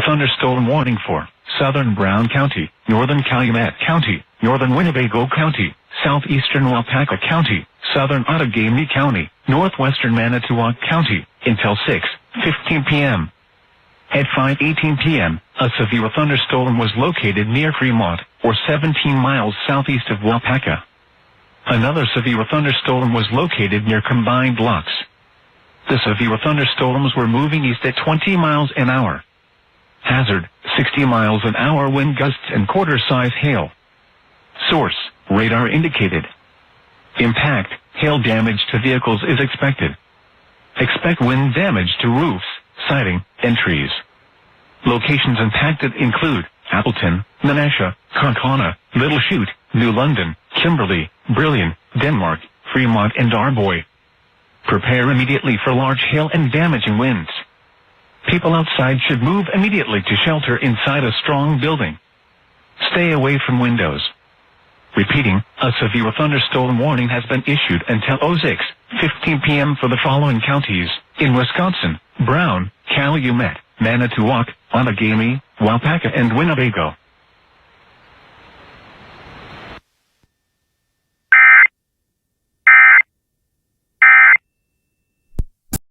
thunderstorm warning for southern Brown County, northern Calumet County, northern Winnebago County, southeastern Waupaca County, southern Outagamie County, northwestern Manitowoc County, until 6:15 p.m. At 5:18 p.m., a severe thunderstorm was located near Fremont, or 17 miles southeast of Waupaca. Another severe thunderstorm was located near Combined Locks. The severe thunderstorms were moving east at 20 miles an hour. Hazard, 60 miles an hour wind gusts and quarter-size hail. Source, radar indicated. Impact, hail damage to vehicles is expected. Expect wind damage to roofs, siding, and trees. Locations impacted include Appleton, Menasha, Concona, Little Chute, New London, Kimberley, Brillion, Denmark, Fremont, and Arboy. Prepare immediately for large hail and damaging winds. People outside should move immediately to shelter inside a strong building. Stay away from windows. Repeating, a severe thunderstorm warning has been issued until 6:15 p.m. for the following counties in Wisconsin: Brown, Calumet, Manitowoc, Outagamie, Waupaca, and Winnebago.